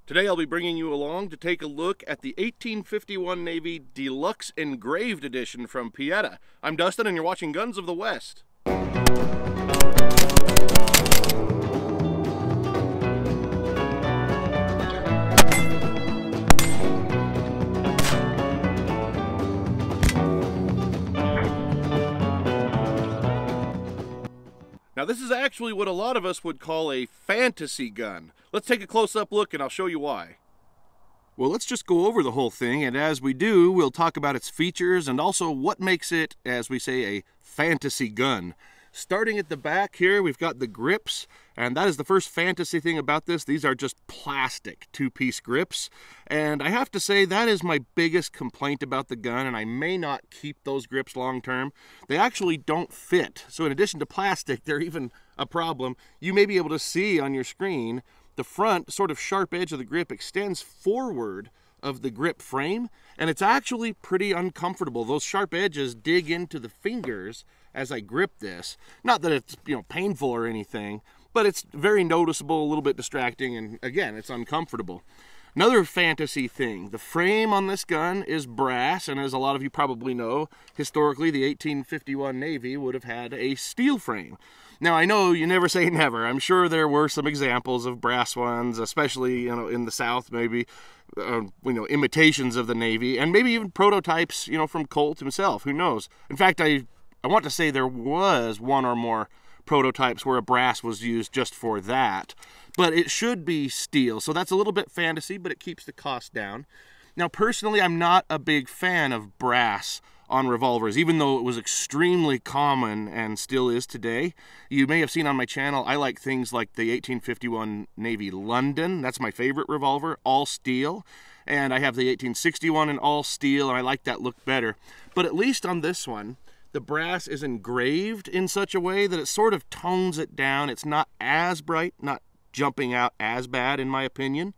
Today I'll be bringing you along to take a look at the 1851 Navy Deluxe Engraved Edition from Pieta. I'm Dustin and you're watching Guns of the West. Now this is actually what a lot of us would call a fantasy gun. Let's take a close-up look and I'll show you why. Well, let's just go over the whole thing, and as we do, we'll talk about its features and also what makes it, as we say, a fantasy gun. Starting at the back here, we've got the grips, and that is the first fantasy thing about this. These are just plastic two-piece grips, and I have to say that is my biggest complaint about the gun, and I may not keep those grips long-term. They actually don't fit, so in addition to plastic, they're even a problem. You may be able to see on your screen the front sort of sharp edge of the grip extends forward of the grip frame, and it's actually pretty uncomfortable. Those sharp edges dig into the fingers as I grip this. Not that it's, painful or anything, but it's very noticeable, a little bit distracting, and again, it's uncomfortable. Another fantasy thing, the frame on this gun is brass, and as a lot of you probably know, historically the 1851 Navy would have had a steel frame. Now I know you never say never. I'm sure there were some examples of brass ones, especially in the South, maybe imitations of the Navy, and maybe even prototypes from Colt himself. Who knows? In fact, I want to say there was one or more prototypes where a brass was used just for that, but it should be steel, so that's a little bit fantasy, but it keeps the cost down. Now personally, I'm not a big fan of brass on revolvers, even though it was extremely common and still is today. You may have seen on my channel, I like things like the 1851 Navy London. That's my favorite revolver, all steel. And I have the 1861 in all steel, and I like that look better. But at least on this one, the brass is engraved in such a way that it sort of tones it down. It's not as bright, not jumping out as bad in my opinion.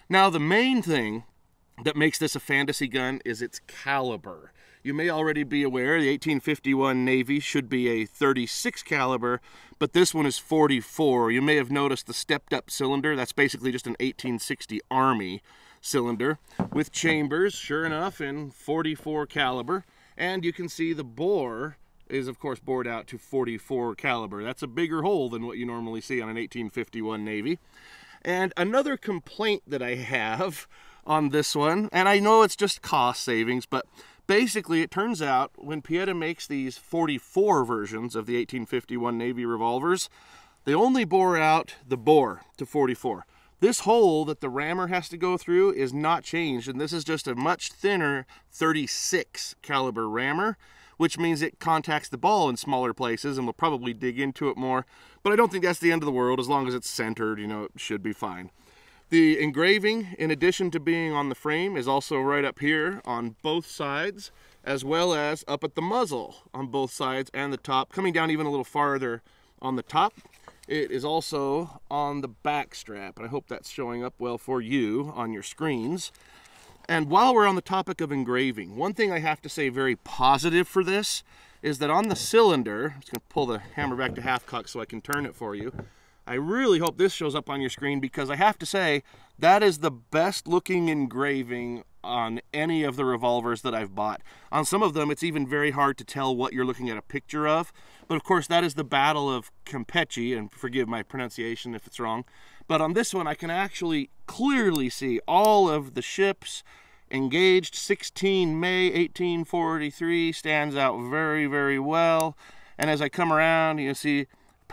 Now the main thing that makes this a fantasy gun is its caliber. You may already be aware the 1851 Navy should be a 36 caliber, but this one is 44. You may have noticed the stepped up cylinder. That's basically just an 1860 Army cylinder with chambers, sure enough, in 44 caliber. And you can see the bore is of course bored out to 44 caliber. That's a bigger hole than what you normally see on an 1851 Navy. And another complaint that I have on this one, and I know it's just cost savings, but basically it turns out when Pieta makes these 44 versions of the 1851 Navy revolvers, they only bore out the bore to 44. This hole that the rammer has to go through is not changed, and this is just a much thinner 36 caliber rammer, which means it contacts the ball in smaller places and will probably dig into it more, but I don't think that's the end of the world. As long as it's centered, it should be fine. The engraving, in addition to being on the frame, is also right up here on both sides, as well as up at the muzzle on both sides and the top, coming down even a little farther on the top. It is also on the back strap, and I hope that's showing up well for you on your screens. And while we're on the topic of engraving, one thing I have to say very positive for this is that on the cylinder, I'm just going to pull the hammer back to half cock so I can turn it for you. I really hope this shows up on your screen, because I have to say that is the best looking engraving on any of the revolvers that I've bought. On some of them it's even very hard to tell what you're looking at a picture of, but of course that is the Battle of Campeche, and forgive my pronunciation if it's wrong, but on this one I can actually clearly see all of the ships engaged. 16 May 1843 stands out very, very well, and as I come around you see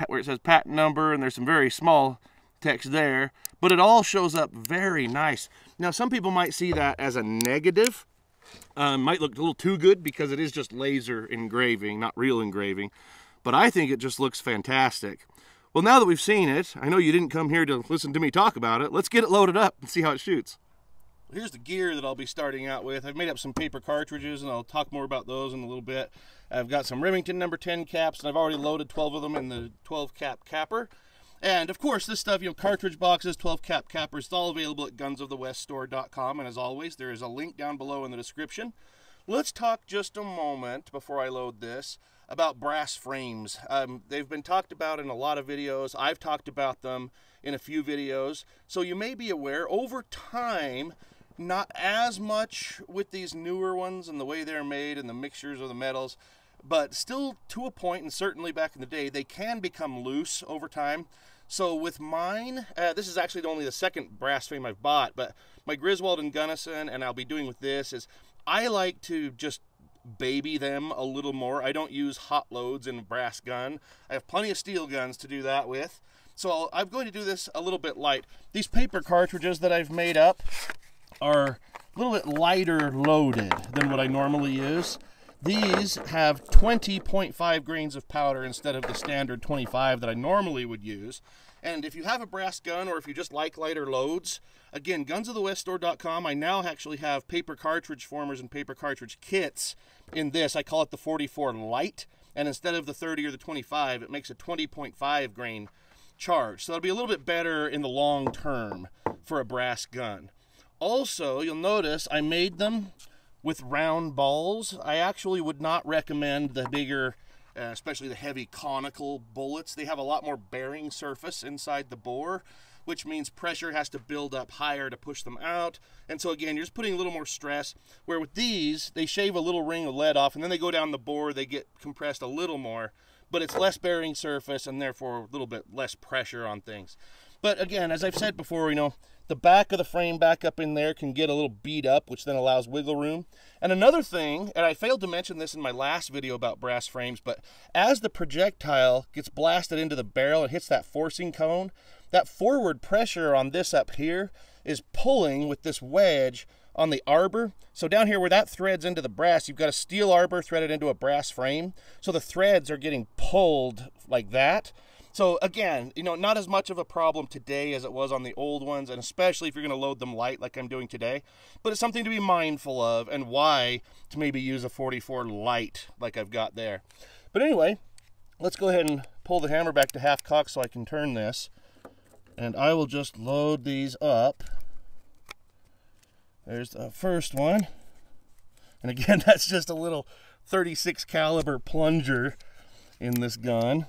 where it says patent number, and there's some very small text there, but it all shows up very nice. Now some people might see that as a negative, might look a little too good because it is just laser engraving, not real engraving, but I think it just looks fantastic. Well, now that we've seen it, I know you didn't come here to listen to me talk about it. Let's get it loaded up and see how it shoots. Here's the gear that I'll be starting out with. I've made up some paper cartridges, and I'll talk more about those in a little bit. I've got some Remington number 10 caps, and I've already loaded 12 of them in the 12 cap capper. And of course, this stuff, cartridge boxes, 12 cap cappers, it's all available at gunsoftheweststore.com. And as always, there is a link down below in the description. Let's talk just a moment before I load this about brass frames. They've been talked about in a lot of videos. I've talked about them in a few videos. So you may be aware, over time, not as much with these newer ones and the way they're made and the mixtures of the metals, but still to a point, and certainly back in the day, they can become loose over time. So with mine, this is actually only the second brass frame I've bought, but my Griswold and Gunnison, and I'll be doing with this, is I like to just baby them a little more. I don't use hot loads in a brass gun. I have plenty of steel guns to do that with. So I'm going to do this a little bit light. These paper cartridges that I've made up are a little bit lighter loaded than what I normally use. These have 20.5 grains of powder instead of the standard 25 that I normally would use. And if you have a brass gun, or if you just like lighter loads, again, gunsoftheweststore.com, I now actually have paper cartridge formers and paper cartridge kits in this. I call it the 44 Light, and instead of the 30 or the 25, it makes a 20.5 grain charge. So that'll be a little bit better in the long term for a brass gun. Also, you'll notice I made them with round balls. I actually would not recommend the bigger, especially the heavy conical bullets. They have a lot more bearing surface inside the bore, which means pressure has to build up higher to push them out. And so again, you're just putting a little more stress, where with these, they shave a little ring of lead off and then they go down the bore, they get compressed a little more, but it's less bearing surface and therefore a little bit less pressure on things. But again, as I've said before, you know, the back of the frame back up in there can get a little beat up, which then allows wiggle room. And another thing, and I failed to mention this in my last video about brass frames, but as the projectile gets blasted into the barrel and hits that forcing cone, that forward pressure on this up here is pulling with this wedge on the arbor. So down here where that threads into the brass, you've got a steel arbor threaded into a brass frame. So the threads are getting pulled like that. So again, you know, not as much of a problem today as it was on the old ones, and especially if you're going to load them light like I'm doing today. But it's something to be mindful of, and why to maybe use a 44 Light like I've got there. But anyway, let's go ahead and pull the hammer back to half cock so I can turn this. And I will just load these up. There's the first one. And again, that's just a little 36 caliber plunger in this gun.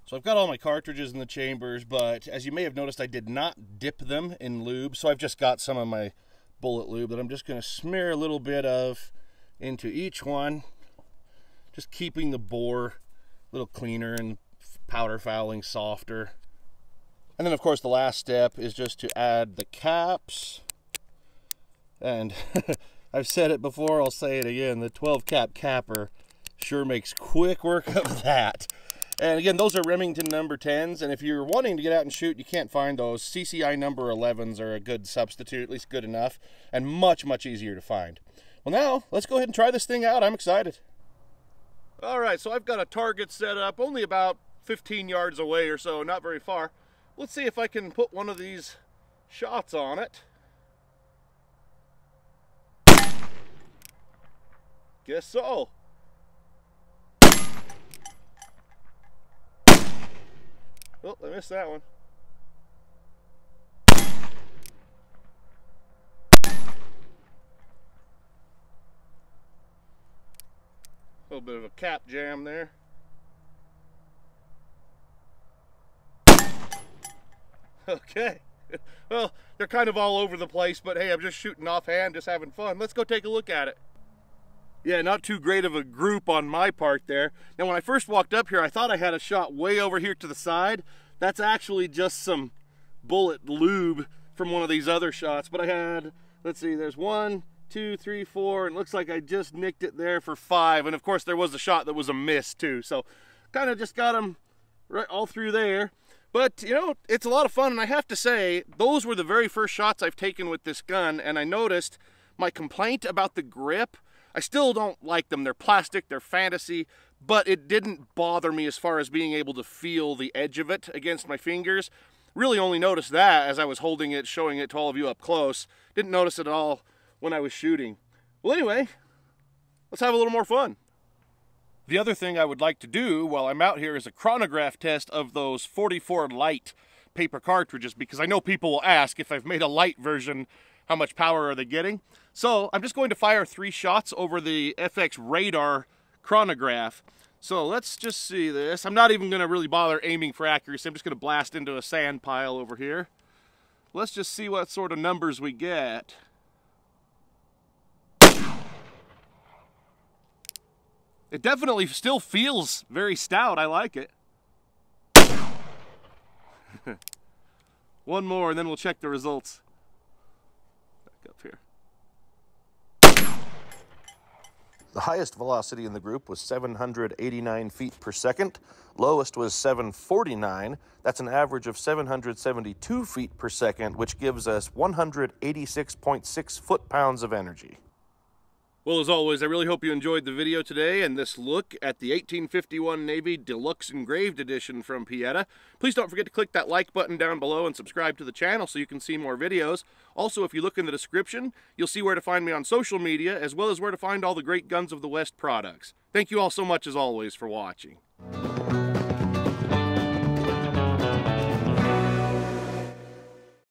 So I've got all my cartridges in the chambers, but as you may have noticed, I did not dip them in lube. So I've just got some of my bullet lube that I'm just going to smear a little bit of into each one, just keeping the bore a little cleaner and powder fouling softer. And then of course the last step is just to add the caps. And I've said it before, I'll say it again, the 12 cap capper sure makes quick work of that. And again, those are Remington number 10s, and if you're wanting to get out and shoot, you can't find those. CCI number 11s are a good substitute, at least good enough, and much, much easier to find. Well now, let's go ahead and try this thing out. I'm excited. All right, so I've got a target set up only about 15 yards away or so, not very far. Let's see if I can put one of these shots on it. Guess so. Oh, I missed that one. A little bit of a cap jam there. Okay. Well, they're kind of all over the place, but hey, I'm just shooting offhand, just having fun. Let's go take a look at it. Yeah, not too great of a group on my part there. Now, when I first walked up here, I thought I had a shot way over here to the side. That's actually just some bullet lube from one of these other shots. But I had, let's see, there's 1, 2, 3, 4, and it looks like I just nicked it there for 5. And of course, there was a shot that was a miss too. So kind of just got them right all through there. But, you know, it's a lot of fun. And I have to say, those were the very first shots I've taken with this gun. And I noticed my complaint about the grip, I still don't like them. They're plastic, they're fantasy, but it didn't bother me as far as being able to feel the edge of it against my fingers. Really only noticed that as I was holding it, showing it to all of you up close. Didn't notice it at all when I was shooting. Well, anyway, let's have a little more fun. The other thing I would like to do while I'm out here is a chronograph test of those 44 Light paper cartridges, because I know people will ask if I've made a light version, how much power are they getting? So I'm just going to fire 3 shots over the FX radar chronograph. So let's just see this. I'm not even going to really bother aiming for accuracy. I'm just going to blast into a sand pile over here. Let's just see what sort of numbers we get. It definitely still feels very stout. I like it. One more and then we'll check the results. Back up here. The highest velocity in the group was 789 feet per second. Lowest was 749. That's an average of 772 feet per second, which gives us 186.6 foot-pounds of energy. Well, as always, I really hope you enjoyed the video today and this look at the 1851 Navy Deluxe Engraved Edition from Pieta. Please don't forget to click that like button down below and subscribe to the channel so you can see more videos. Also, if you look in the description, you'll see where to find me on social media, as well as where to find all the great Guns of the West products. Thank you all so much, as always, for watching.